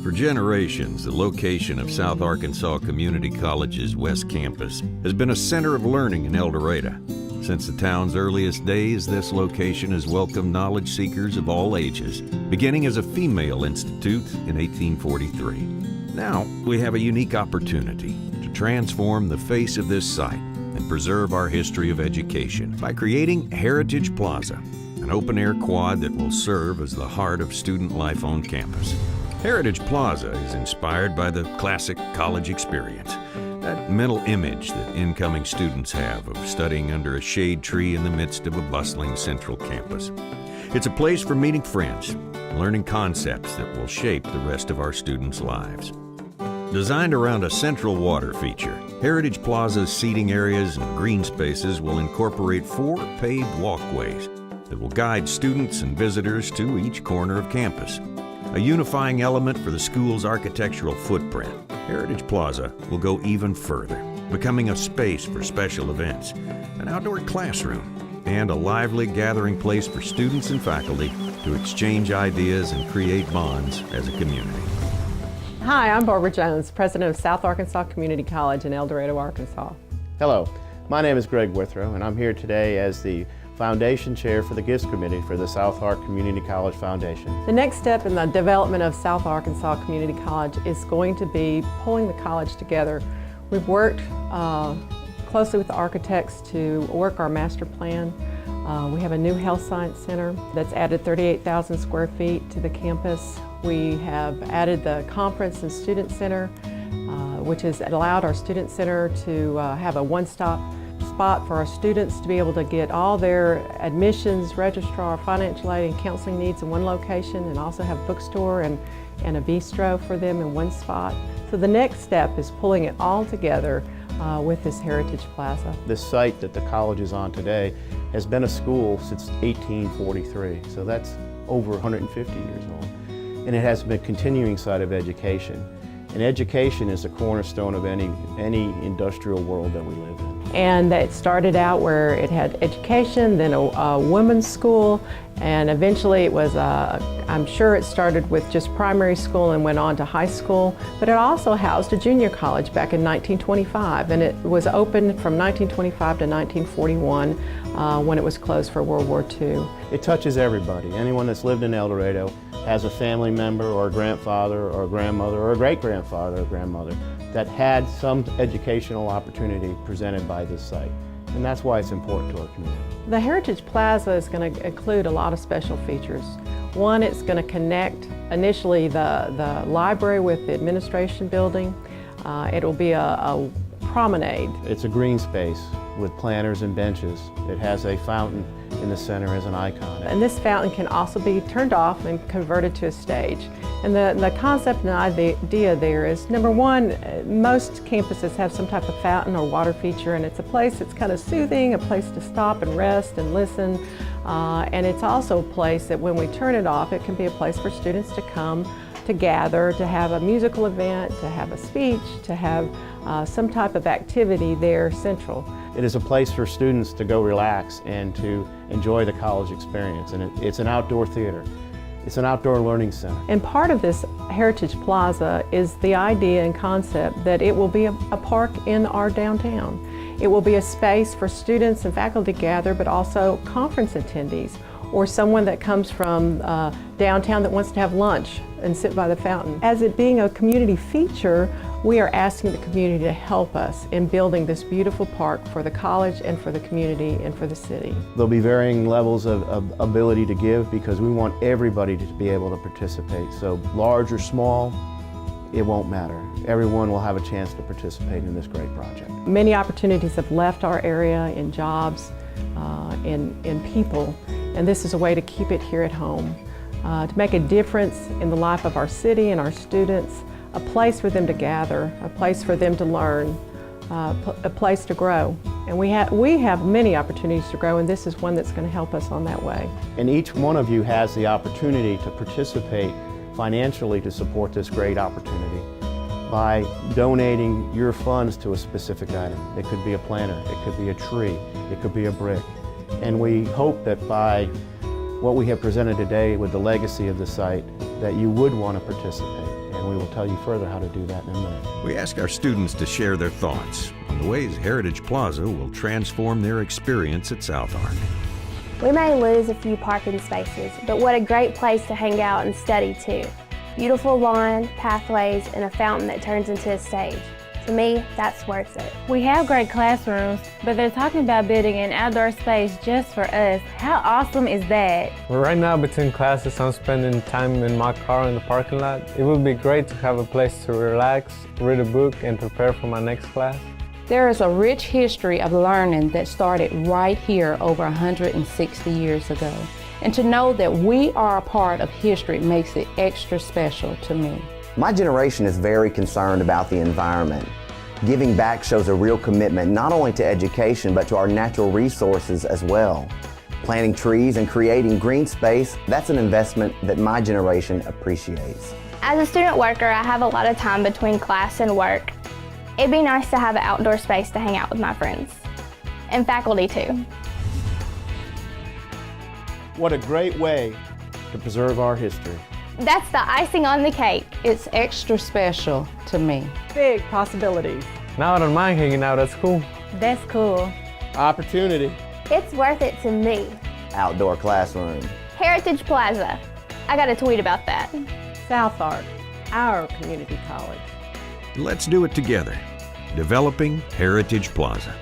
For generations, the location of South Arkansas Community College's West Campus has been a center of learning in El Dorado. Since the town's earliest days, this location has welcomed knowledge seekers of all ages, beginning as a female institute in 1843. Now, we have a unique opportunity to transform the face of this site and preserve our history of education by creating Heritage Plaza, an open-air quad that will serve as the heart of student life on campus. Heritage Plaza is inspired by the classic college experience, that mental image that incoming students have of studying under a shade tree in the midst of a bustling central campus. It's a place for meeting friends, learning concepts that will shape the rest of our students' lives. Designed around a central water feature, Heritage Plaza's seating areas and green spaces will incorporate 4 paved walkways that will guide students and visitors to each corner of campus. A unifying element for the school's architectural footprint, Heritage Plaza will go even further, becoming a space for special events, an outdoor classroom, and a lively gathering place for students and faculty to exchange ideas and create bonds as a community. Hi, I'm Barbara Jones, president of South Arkansas Community College in El Dorado, Arkansas. Hello, my name is Greg Withrow, and I'm here today as the Foundation Chair for the Gifts Committee for the South Ark Community College Foundation. The next step in the development of South Arkansas Community College is going to be pulling the college together. We've worked closely with the architects to work our master plan. We have a new health science center that's added 38,000 square feet to the campus. We have added the conference and student center, which has allowed our student center to have a one-stop spot for our students to be able to get all their admissions, registrar, financial aid, and counseling needs in one location, and also have a bookstore and a bistro for them in one spot. So the next step is pulling it all together with this Heritage Plaza. This site that the college is on today has been a school since 1843, so that's over 150 years old. And it has been a continuing site of education. And education is the cornerstone of any industrial world that we live in. And it started out where it had education, then a women's school, and eventually it was, I'm sure it started with just primary school and went on to high school, but it also housed a junior college back in 1925, and it was open from 1925 to 1941 when it was closed for World War II. It touches everybody. Anyone that's lived in El Dorado has a family member or a grandfather or a grandmother or a great-grandfather or grandmother that had some educational opportunity presented by this site. And that's why it's important to our community. The Heritage Plaza is going to include a lot of special features. One, it's going to connect initially the library with the administration building. It'll be a promenade. It's a green space with planters and benches. It has a fountain in the center as an icon. And this fountain can also be turned off and converted to a stage. And the concept and idea there is, number one, most campuses have some type of fountain or water feature, and it's a place that's kind of soothing, a place to stop and rest and listen. And it's also a place that when we turn it off, it can be a place for students to come, to gather, to have a musical event, to have a speech, to have some type of activity there central. It is a place for students to go relax and to enjoy the college experience. And it's an outdoor theater. It's an outdoor learning center. And part of this Heritage Plaza is the idea and concept that it will be a park in our downtown. It will be a space for students and faculty to gather, but also conference attendees or someone that comes from downtown that wants to have lunch and sit by the fountain. As it being a community feature, we are asking the community to help us in building this beautiful park for the college and for the community and for the city. There'll be varying levels of ability to give because we want everybody to be able to participate. So large or small, it won't matter. Everyone will have a chance to participate in this great project. Many opportunities have left our area in jobs, in people, and this is a way to keep it here at home, to make a difference in the life of our city and our students, a place for them to gather, a place for them to learn, a place to grow. And we have many opportunities to grow, and this is one that's going to help us on that way. And each one of you has the opportunity to participate financially to support this great opportunity by donating your funds to a specific item. It could be a planter, it could be a tree, it could be a brick. And we hope that by what we have presented today with the legacy of the site, that you would want to participate. and we will tell you further how to do that in a minute. We ask our students to share their thoughts on the ways Heritage Plaza will transform their experience at South Ark. We may lose a few parking spaces, but what a great place to hang out and study too. Beautiful lawn, pathways, and a fountain that turns into a stage. To me, that's worth it. We have great classrooms, but they're talking about building an outdoor space just for us. How awesome is that? Well, right now, between classes, I'm spending time in my car in the parking lot. It would be great to have a place to relax, read a book, and prepare for my next class. There is a rich history of learning that started right here over 160 years ago. And to know that we are a part of history makes it extra special to me. My generation is very concerned about the environment. Giving back shows a real commitment not only to education but to our natural resources as well. Planting trees and creating green space, that's an investment that my generation appreciates. As a student worker, I have a lot of time between class and work. It'd be nice to have an outdoor space to hang out with my friends. And faculty too. What a great way to preserve our history. That's the icing on the cake. It's extra special to me. Big possibilities. Now I don't mind hanging out at school. That's cool. Opportunity. It's worth it to me. Outdoor classroom. Heritage Plaza. I got a tweet about that. South Ark, our community college. Let's do it together. Developing Heritage Plaza.